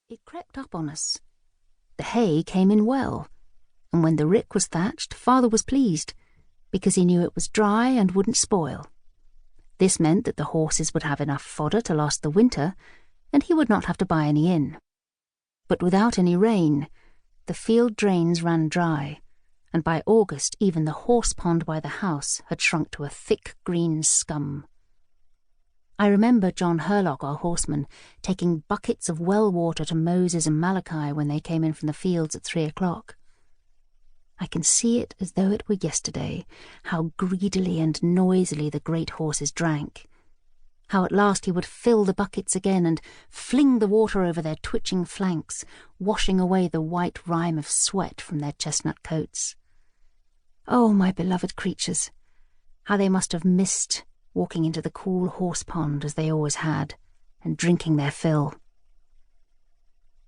It crept up on us. The hay came in well, and when the rick was thatched, Father was pleased, because he knew it was dry and wouldn't spoil. This meant that the horses would have enough fodder to last the winter, and he would not have to buy any in. But without any rain, the field drains ran dry, and by August even the horse pond by the house had shrunk to a thick green scum. I remember John Hurlock, our horseman, taking buckets of well water to Moses and Malachi when they came in from the fields at 3 o'clock. I can see it as though it were yesterday, how greedily and noisily the great horses drank, how at last he would fill the buckets again and fling the water over their twitching flanks, washing away the white rime of sweat from their chestnut coats. Oh, my beloved creatures, how they must have missed walking into the cool horse pond as they always had, and drinking their fill.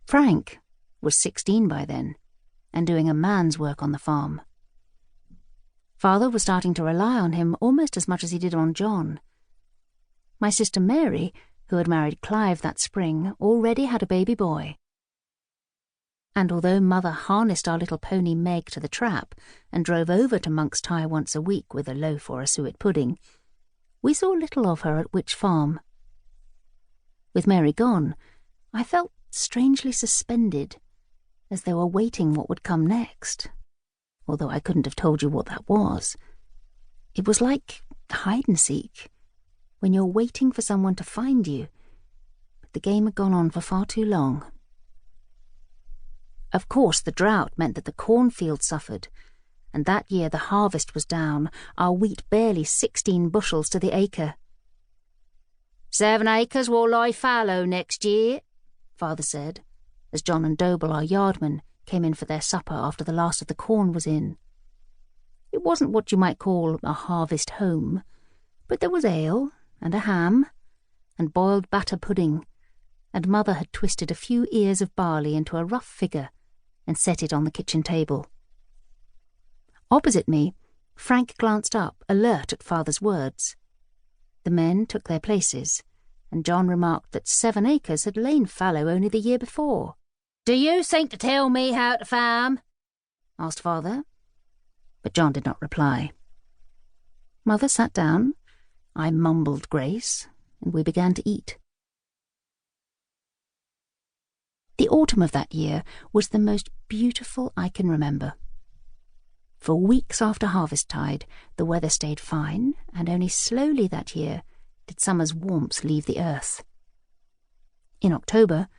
Frank was 16 by then, and doing a man's work on the farm. Father was starting to rely on him almost as much as he did on John. My sister Mary, who had married Clive that spring, already had a baby boy. And although Mother harnessed our little pony Meg to the trap and drove over to Monk's Tie once a week with a loaf or a suet pudding, we saw little of her at Wych Farm. With Mary gone, I felt strangely suspended, as though awaiting what would come next, although I couldn't have told you what that was. It was like hide-and-seek, when you're waiting for someone to find you, but the game had gone on for far too long. Of course, the drought meant that the cornfield suffered, and that year the harvest was down, our wheat barely 16 bushels to the acre. 7 acres will lie fallow next year, Father said, as John and Doble, our yardmen, came in for their supper after the last of the corn was in. It wasn't what you might call a harvest home, but there was ale and a ham and boiled batter pudding, and Mother had twisted a few ears of barley into a rough figure and set it on the kitchen table. Opposite me, Frank glanced up, alert at Father's words. The men took their places, and John remarked that 7 acres had lain fallow only the year before. "Do you think to tell me how to farm?" asked Father. But John did not reply. Mother sat down, I mumbled grace, and we began to eat. The autumn of that year was the most beautiful I can remember. For weeks after harvest-tide, the weather stayed fine, and only slowly that year did summer's warmth leave the earth. In October,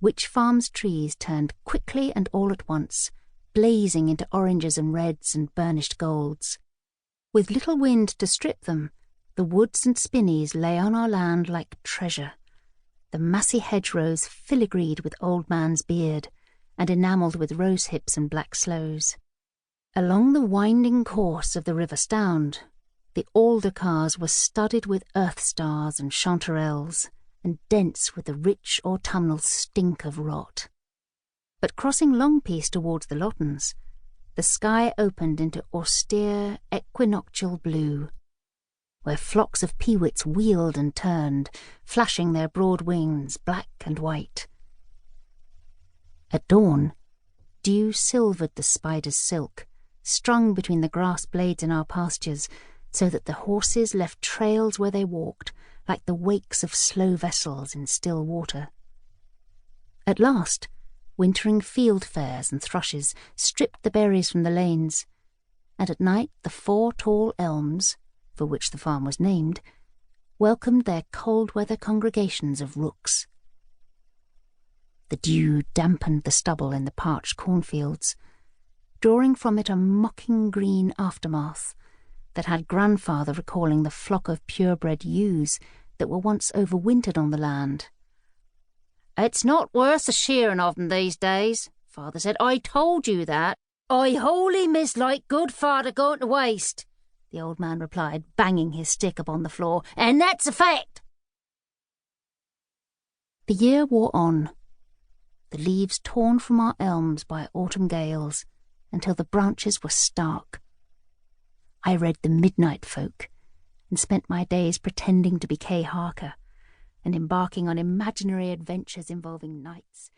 Wych Farm's trees turned quickly and all at once, blazing into oranges and reds and burnished golds. With little wind to strip them, the woods and spinneys lay on our land like treasure, the massy hedgerows filigreed with old man's beard, and enamelled with rose hips and black sloes. Along the winding course of the River Stound, the alder cars were studded with earth stars and chanterelles, and dense with the rich autumnal stink of rot. But crossing Longpiece towards the Lottons, the sky opened into austere equinoctial blue, where flocks of peewits wheeled and turned, flashing their broad wings black and white. At dawn, dew silvered the spider's silk, strung between the grass blades in our pastures, so that the horses left trails where they walked, like the wakes of slow vessels in still water. At last, wintering field fares and thrushes stripped the berries from the lanes, and at night the 4 tall elms, for which the farm was named, welcomed their cold-weather congregations of rooks. The dew dampened the stubble in the parched cornfields, drawing from it a mocking green aftermath that had grandfather recalling the flock of purebred ewes that were once overwintered on the land. "It's not worth the shearing of them these days," Father said. "I told you that. I wholly mislike good fodder going to waste," the old man replied, banging his stick upon the floor, "and that's a fact." The year wore on, the leaves torn from our elms by autumn gales, until the branches were stark. I read The Midnight Folk, and spent my days pretending to be Kay Harker, and embarking on imaginary adventures involving knights